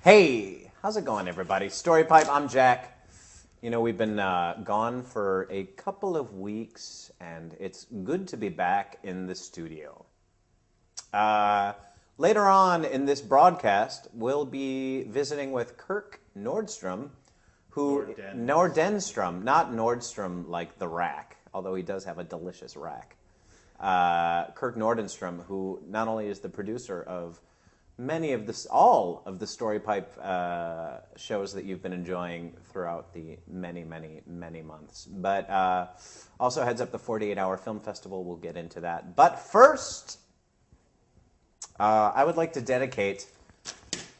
Hey, how's it going, everybody? Story Pipe, I'm Jack. You know, we've been gone for a couple of weeks, and it's good to be back in the studio. Later on in this broadcast, we'll be visiting with Krk Nordenstrom, Nordenstrom, not Nordstrom like the rack, although he does have a delicious rack. Krk Nordenstrom, who not only is the producer of all of the Story Pipe shows that you've been enjoying throughout the many months, but also heads up the 48-hour film festival. We'll get into that. But first, I would like to dedicate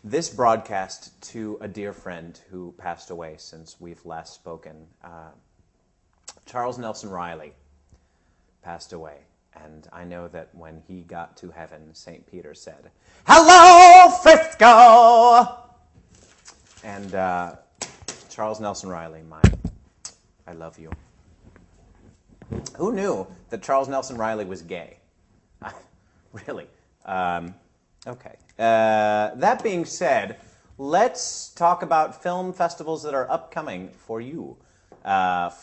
this broadcast to a dear friend who passed away since we've last spoken. Charles Nelson Riley passed away. And I know that when he got to heaven, St. Peter said, "Hello, Frisco!" And Charles Nelson Riley, I love you. Who knew that Charles Nelson Riley was gay? Really? Okay. That being said, let's talk about film festivals that are upcoming for you.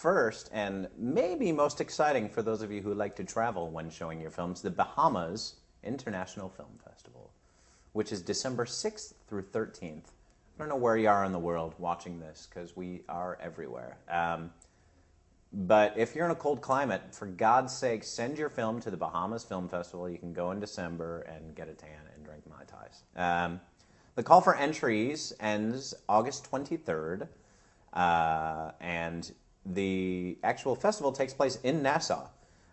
First, and maybe most exciting for those of you who like to travel when showing your films, the Bahamas International Film Festival, which is December 6th through 13th. I don't know where you are in the world watching this, because we are everywhere. But if you're in a cold climate, for God's sake, send your film to the Bahamas Film Festival. You can go in December and get a tan and drink Mai Tais. The call for entries ends August 23rd. And the actual festival takes place in Nassau.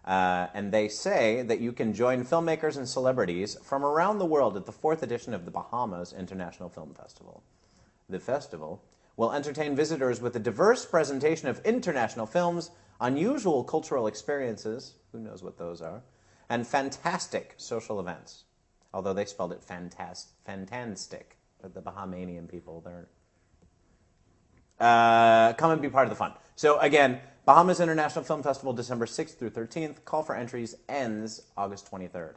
And they say that you can join filmmakers and celebrities from around the world at the 4th edition of the Bahamas International Film Festival. The festival will entertain visitors with a diverse presentation of international films, unusual cultural experiences, who knows what those are, and fantastic social events. Although they spelled it fantastic, but the Bahamanian people, they're... come and be part of the fun. So again, Bahamas International Film Festival, December 6th through 13th. Call for entries ends August 23rd.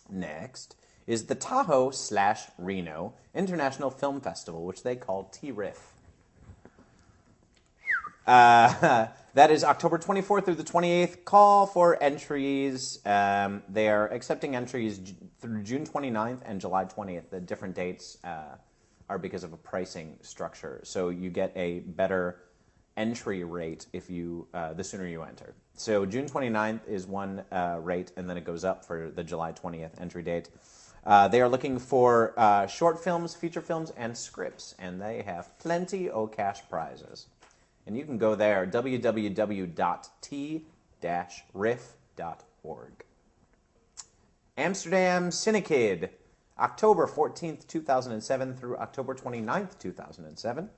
Next is the Tahoe/Reno International Film Festival, which they call TRIFF. That is October 24th through the 28th. Call for entries. They are accepting entries through June 29th and July 20th. The different dates are because of a pricing structure. So you get a better entry rate if you the sooner you enter. So June 29th is one rate, and then it goes up for the July 20th entry date. They are looking for short films, feature films, and scripts, and they have plenty of cash prizes. And you can go there, www.t-riff.org. Amsterdam Cinekid, October 14th, 2007 through October 29th, 2007.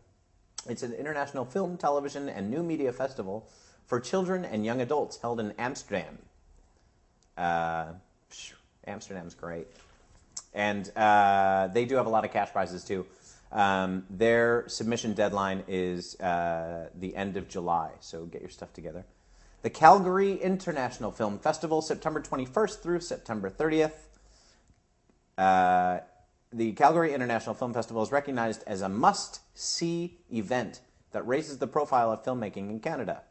It's an international film, television, and new media festival for children and young adults held in Amsterdam. Amsterdam's great. And they do have a lot of cash prizes, too. Their submission deadline is the end of July, so get your stuff together. The Calgary International Film Festival, September 21st through September 30th. The Calgary International Film Festival is recognized as a must-see event that raises the profile of filmmaking in Canada.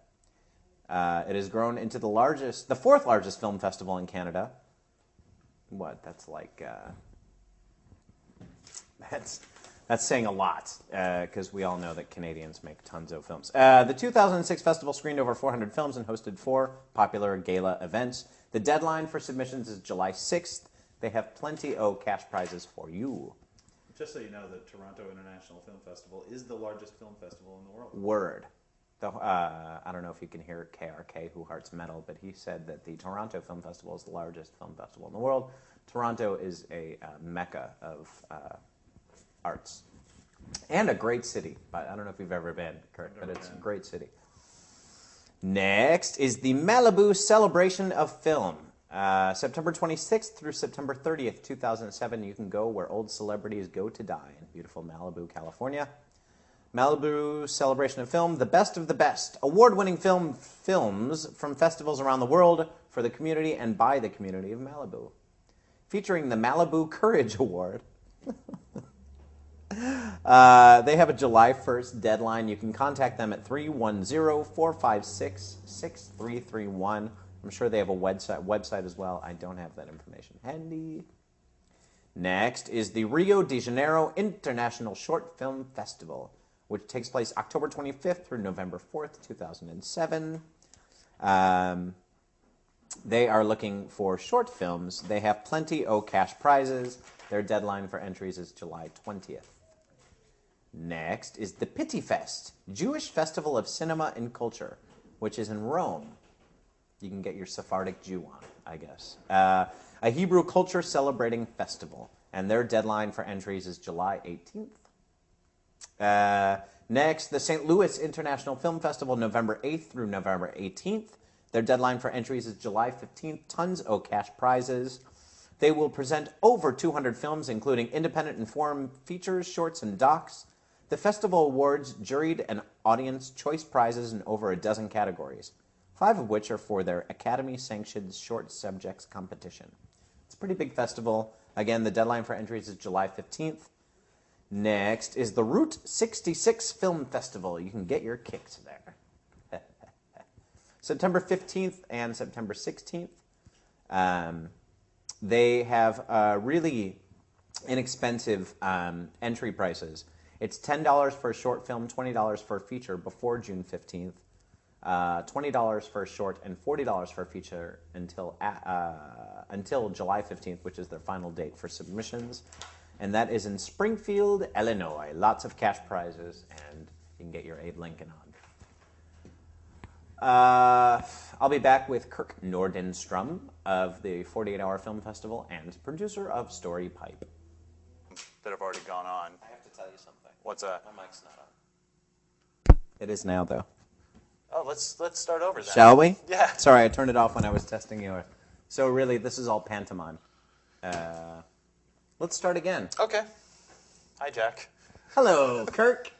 It has grown into the fourth largest film festival in Canada. What? That's like that's saying a lot, because we all know that Canadians make tons of films. The 2006 festival screened over 400 films and hosted 4 popular gala events. The deadline for submissions is July 6th. They have plenty of cash prizes for you. Just so you know, the Toronto International Film Festival is the largest film festival in the world. Word. I don't know if you can hear KRK, Who Hearts Metal, but he said that the Toronto Film Festival is the largest film festival in the world. Toronto is a mecca of arts. And a great city. But I don't know if you've ever been, Kurt, but it's a great city. Next is the Malibu Celebration of Film. September 26th through September 30th, 2007. You can go where old celebrities go to die in beautiful Malibu, California. Malibu Celebration of Film, the best of the best. Award-winning films from festivals around the world for the community and by the community of Malibu. Featuring the Malibu Courage Award. They have a July 1st deadline. You can contact them at 310-456-6331. I'm sure they have a website as well. I don't have that information handy. Next is the Rio de Janeiro International Short Film Festival, which takes place October 25th through November 4th, 2007. They are looking for short films. They have plenty of cash prizes. Their deadline for entries is July 20th. Next is the Pitti Fest, Jewish Festival of Cinema and Culture, which is in Rome. You can get your Sephardic Jew on, I guess. A Hebrew culture celebrating festival, and their deadline for entries is July 18th. Next, the St. Louis International Film Festival, November 8th through November 18th. Their deadline for entries is July 15th. Tons of cash prizes. They will present over 200 films, including independent and foreign features, shorts, and docs. The festival awards juried and audience choice prizes in over a dozen categories, 5 of which are for their Academy-sanctioned short subjects competition. It's a pretty big festival. Again, the deadline for entries is July 15th. Next is the Route 66 Film Festival. You can get your kicks there. September 15th and September 16th. They have really inexpensive entry prices. It's $10 for a short film, $20 for a feature before June 15th, $20 for a short, and $40 for a feature until July 15th, which is their final date for submissions. And that is in Springfield, Illinois. Lots of cash prizes, and you can get your Abe Lincoln on. I'll be back with Krk Nordenstrom of the 48-Hour Film Festival and producer of Story Pipe. That have already gone on. I have to tell you something. What's that? My mic's not on. It is now, though. Oh, let's start over then. Shall we? Yeah. Sorry, I turned it off when I was testing yours. So really, this is all pantomime. Let's start again. Okay. Hi, Jack. Hello, Kirk.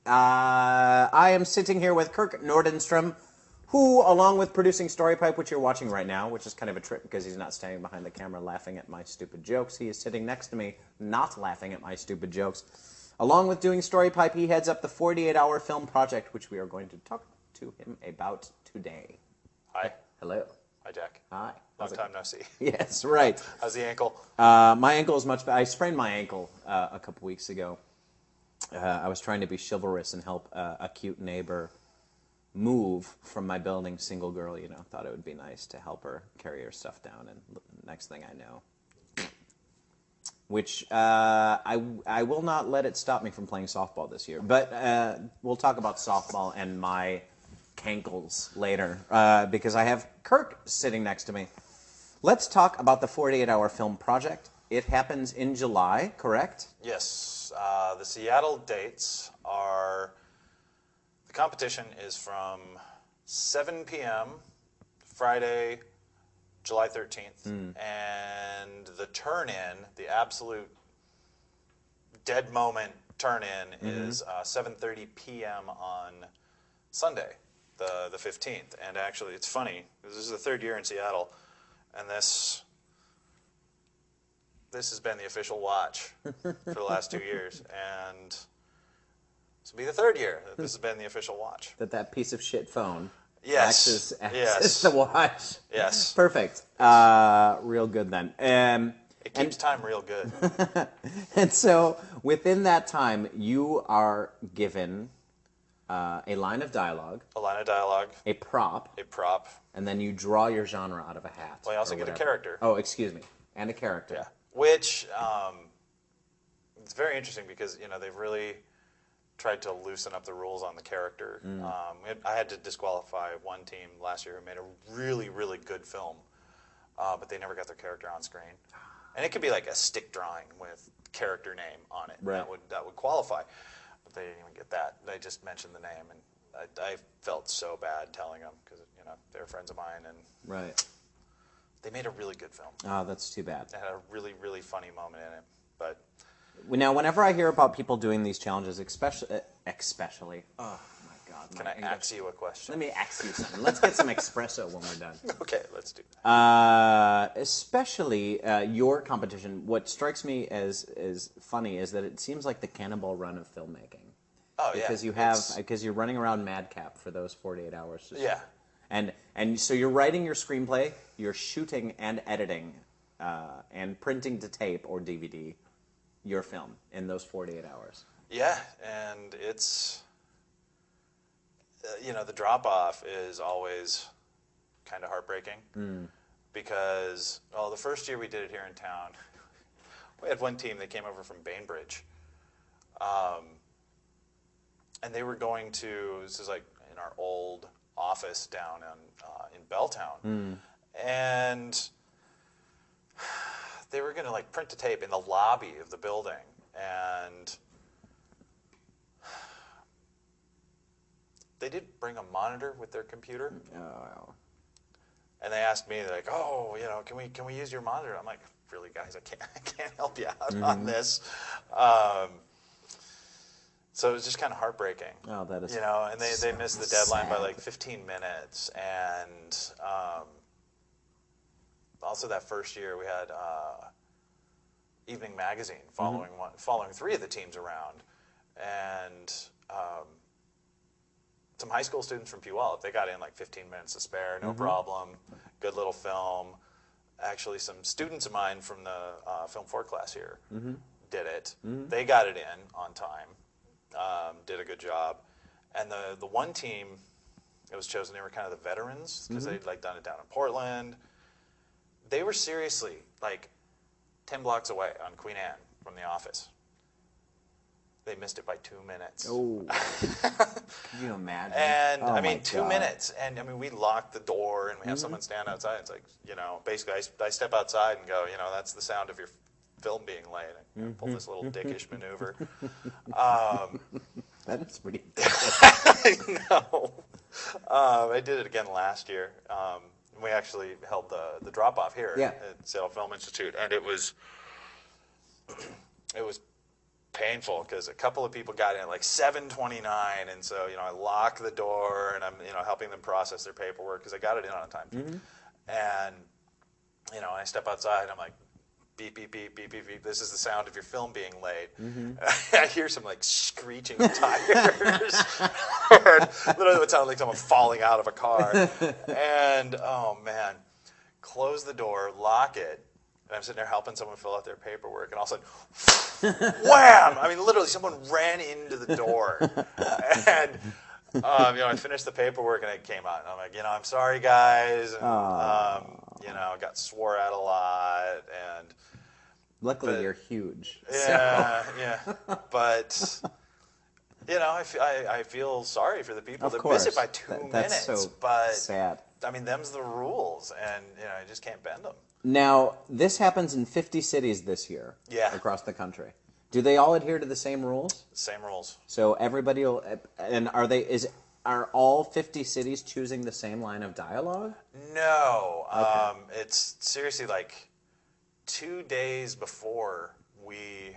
I am sitting here with Krk Nordenstrom, who, along with producing Storypipe, which you're watching right now, which is kind of a trip because he's not standing behind the camera laughing at my stupid jokes. He is sitting next to me, not laughing at my stupid jokes. Along with doing Storypipe, he heads up the 48-Hour Film Project, which we are going to talk to him about today. Hi. Hello. Hi, Jack. Hi. Long time no see. Yes, right. How's the ankle? My ankle is much better. I sprained my ankle a couple weeks ago. I was trying to be chivalrous and help a cute neighbor move from my building, single girl, you know. Thought it would be nice to help her carry her stuff down, and next thing I know. Which I will not let it stop me from playing softball this year. But we'll talk about softball and my cankles later, because I have Kirk sitting next to me. Let's talk about the 48-Hour Film Project. It happens in July, correct? Yes. The Seattle dates are... The competition is from 7 p.m. Friday, July 13th. And the turn-in, the absolute dead moment turn-in is 7:30 p.m. on Sunday, the 15th. And actually, it's funny. This is the 3rd year in Seattle, and this has been the official watch for the last 2 years. And this will be the 3rd year that this has been the official watch. That piece of shit phone Yes. acts as the watch. Yes. Perfect. Real good then. It keeps time real good. And so within that time, you are given a line of dialogue, A line of dialogue, a prop, and then you draw your genre out of a hat. Well, you also or get a whatever. character. Oh, excuse me. And a character. Yeah. Which, it's very interesting because, you know, they've really tried to loosen up the rules on the character. I had to disqualify one team last year who made a really, really good film, but they never got their character on screen. And it could be like a stick drawing with character name on it. Right. That would qualify. But they didn't even get that. They just mentioned the name, and I felt so bad telling them because, you know, they're friends of mine, and Right. they made a really good film. Oh, that's too bad. It had a really, really funny moment in it. But Now, whenever I hear about people doing these challenges, especially, oh my God, Can I ask you a question? Let me ask you something. Let's get some espresso when we're done. Okay, let's do that. Especially your competition. What strikes me as funny is that it seems like the cannonball run of filmmaking. Oh, Because yeah. because you're running around madcap for those 48 hours. Yeah. And so you're writing your screenplay, you're shooting and editing, and printing to tape or DVD your film in those 48 hours. Yeah, and it's, the drop-off is always kind of heartbreaking because, the first year we did it here in town, we had one team that came over from Bainbridge, and they were going to, this is like in our old office down in Belltown, and they were going to like print a tape in the lobby of the building, and they did bring a monitor with their computer. Oh. And they asked me, they're like, "Oh, can we use your monitor?" I'm like, "Really, guys, I can't help you out on this." So it was just kind of heartbreaking. Oh, that is. And they missed the deadline by sad. like 15 minutes, and also that first year we had Evening Magazine following three of the teams around, and some high school students from Puyallup, they got in like 15 minutes to spare, no problem, good little film. Actually, some students of mine from the Film 4 class here did it. They got it in on time, did a good job. And the one team that was chosen, they were kind of the veterans because they'd like done it down in Portland. They were seriously like 10 blocks away on Queen Anne from the office. They missed it by 2 minutes. Oh. Can you imagine? And Oh I mean, my 2 God. minutes. And I mean, we lock the door and we have someone stand outside. It's like, basically I step outside and go, that's the sound of your film being laid. And pull this little dickish maneuver. That is pretty. I know. I did it again last year. We actually held the drop off here at Seattle Film Institute, and it was painful because a couple of people got in at like 7:29, and so I lock the door and I'm helping them process their paperwork because I got it in on time, and I step outside and I'm like, beep beep beep beep beep beep. This is the sound of your film being laid. I hear some like screeching tires, and literally it sounded like someone falling out of a car. And oh man, close the door, lock it. And I'm sitting there helping someone fill out their paperwork, and all of a sudden, wham! I mean, literally, someone ran into the door. And, I finished the paperwork, and it came out. And I'm like, I'm sorry, guys. And, got swore at a lot. And Luckily, you're huge. yeah, yeah. But, I feel sorry for the people that miss it by 2 minutes. That's so but, sad. I mean, them's the rules, and, I just can't bend them. Now, this happens in 50 cities this year across the country. Do they all adhere to the same rules? Same rules. So everybody will, and are all 50 cities choosing the same line of dialogue? No. Okay. It's seriously like 2 days before we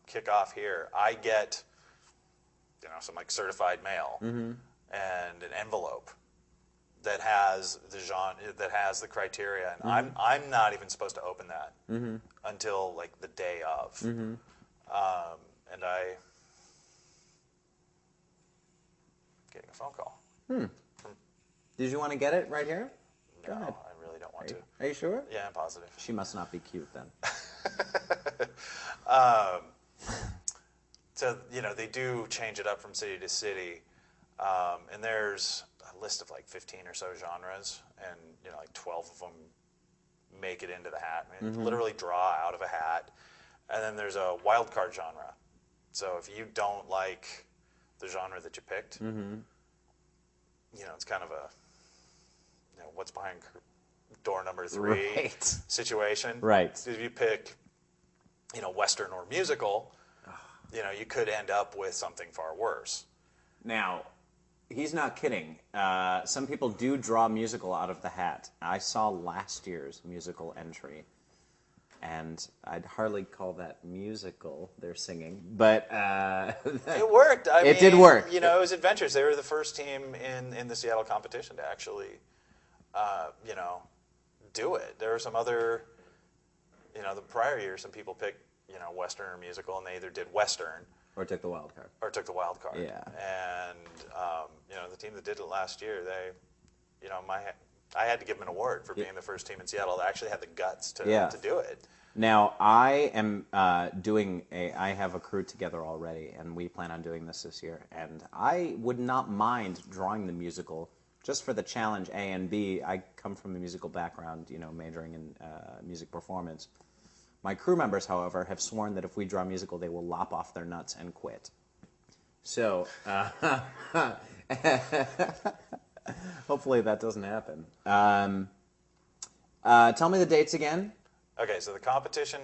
kick off here, I get, some like certified mail and an envelope that has the genre, that has the criteria, and I'm not even supposed to open that until like the day of, and I getting a phone call. Did you want to get it right here? No, Go ahead. I really don't want to. Are you sure? Yeah, I'm positive. She must not be cute then. So they do change it up from city to city, and there's a list of like 15 or so genres, and like 12 of them make it into the hat. I mean, literally draw out of a hat. And then there's a wild card genre. So if you don't like the genre that you picked, it's kind of a what's behind door number 3 situation. Right. So if you pick Western or musical, you could end up with something far worse. Now, he's not kidding. Some people do draw musical out of the hat. I saw last year's musical entry, and I'd hardly call that musical. They're singing, but It worked. It did work. You know, it was adventurous. They were the first team in the Seattle competition to actually, you know, do it. There were some other, you know, the prior year, some people picked, you know, Western or musical, and they either did Western or took the wild card. or took the wild card. Yeah. And you know, the team that did it last year, they, you know, I had to give them an award for being the first team in Seattle that actually had the guts to do it. Now, I am I have a crew together already, and we plan on doing this year. And I would not mind drawing the musical just for the challenge A and B. I come from a musical background, you know, majoring in music performance. My crew members, however, have sworn that if we draw a musical, they will lop off their nuts and quit. So, hopefully that doesn't happen. Tell me the dates again. Okay, so the competition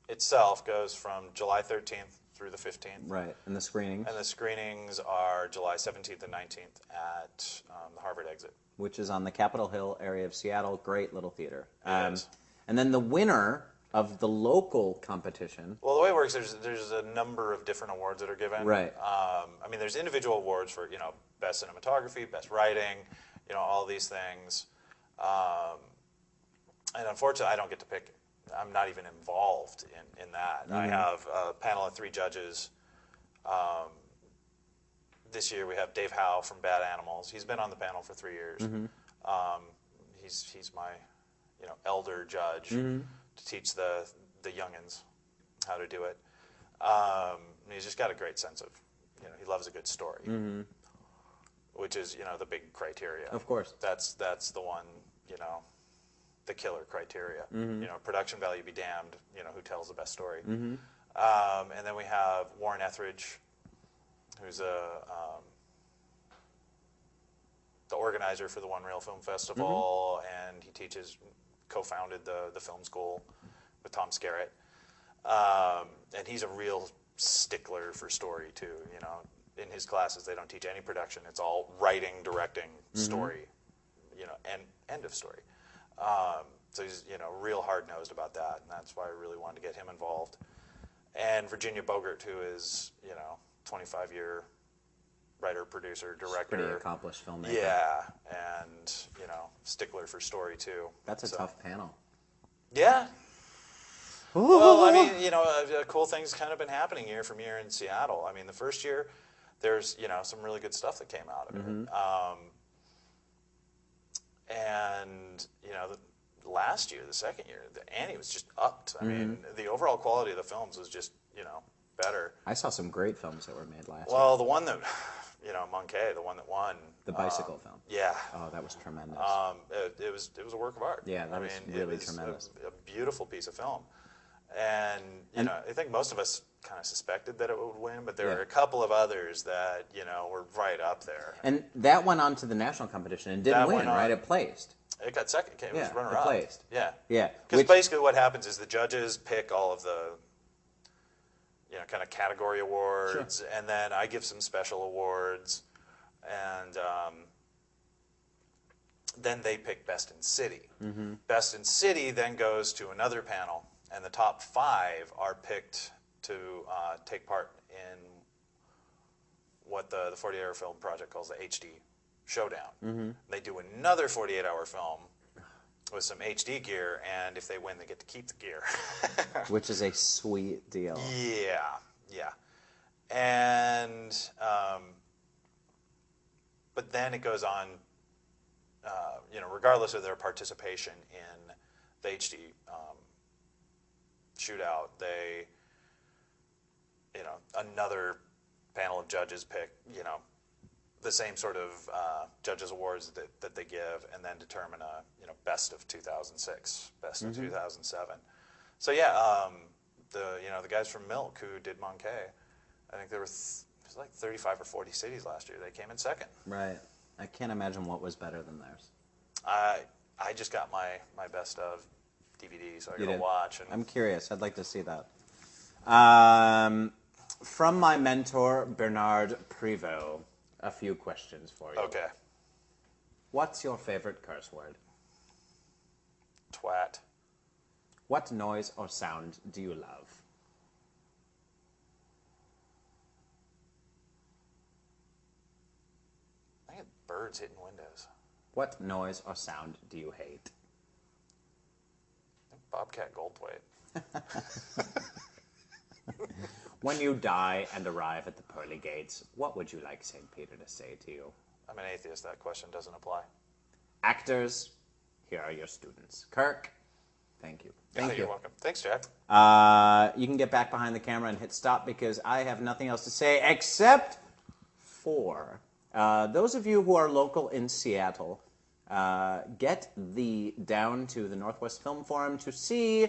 itself goes from July 13th through the 15th. Right, and the screenings. And the screenings are July 17th and 19th at the Harvard exit. Which is on the Capitol Hill area of Seattle. Great little theater. It is. And then the winner of the local competition. Well, the way it works, there's a number of different awards that are given. Right. I mean, there's individual awards for, you know, best cinematography, best writing, you know, all these things. And unfortunately, I don't get to pick. I'm not even involved in that. I have a panel of 3 judges. This year we have Dave Howe from Bad Animals. He's been on the panel for 3 years. He's my, you know, elder judge to teach the youngins how to do it. He's just got a great sense of, you know, he loves a good story, which is, you know, the big criteria. Of course. That's the one, you know, the killer criteria. You know, production value be damned, you know, who tells the best story. And then we have Warren Etheridge, who's the organizer for the One Reel Film Festival, and he co-founded the film school with Tom Skerritt. And he's a real stickler for story, too. You know, in his classes, they don't teach any production. It's all writing, directing, story, you know, and end of story. So he's, you know, real hard-nosed about that, and that's why I really wanted to get him involved. And Virginia Bogert, who is, you know, 25-year writer, producer, director. Pretty accomplished filmmaker. Yeah, and, you know, stickler for story, too. That's a tough panel. Yeah. Well, I mean, you know, cool things kind of been happening year from year in Seattle. I mean, the first year, there's, you know, some really good stuff that came out of it. And, you know, last year, the second year, the ante was just upped. I mean, the overall quality of the films was just, you know, better. I saw some great films that were made last year. Well, the one that, you know, Monkey, the one that won. The bicycle film. Yeah. Oh, that was tremendous. It was a work of art. Yeah, that was really tremendous. A beautiful piece of film. And, you know, I think most of us kind of suspected that it would win, but there were a couple of others that, you know, were right up there. And that went on to the national competition and didn't win, right? It placed. It got second. It was runner-up. It placed. Yeah. Yeah. Because basically what happens is the judges pick all of the, you know, kind of category awards, and then I give some special awards, and then they pick Best in City. Best in City then goes to another panel, and the top 5 are picked to take part in what the 48-hour film project calls the HD Showdown. They do another 48-hour film with some HD gear, and if they win, they get to keep the gear. Which is a sweet deal. Yeah, yeah. And, but then it goes on, you know, regardless of their participation in the HD shootout, they, you know, another panel of judges pick, you know, the same sort of judges awards that they give, and then determine a, you know, best of 2006, best of 2007. So yeah, you know, the guys from Milk who did Monkey, I think there were it was like 35 or 40 cities last year. They came in second. Right. I can't imagine what was better than theirs. I just got my best of DVD, so I gotta watch. And I'm curious. I'd like to see that. From my mentor Bernard Privot, a few questions for you. Okay. What's your favorite curse word? Twat. What noise or sound do you love? I think birds hitting windows. What noise or sound do you hate? I think Bobcat Goldthwait. When you die and arrive at the pearly gates, what would you like St. Peter to say to you? I'm an atheist. That question doesn't apply. Actors, here are your students. Kirk, thank you. Thank you. You're welcome. Thanks, Jack. You can get back behind the camera and hit stop because I have nothing else to say except for those of you who are local in Seattle, get down to the Northwest Film Forum to see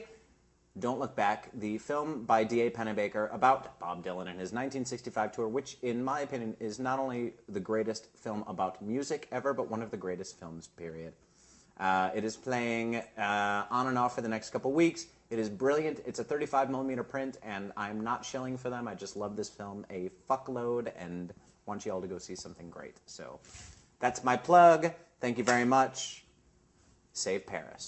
Don't Look Back, the film by D.A. Pennebaker about Bob Dylan and his 1965 tour, which, in my opinion, is not only the greatest film about music ever, but one of the greatest films, period. It is playing on and off for the next couple weeks. It is brilliant. It's a 35mm print, and I'm not shilling for them. I just love this film a fuckload and want you all to go see something great. So that's my plug. Thank you very much. Save Paris.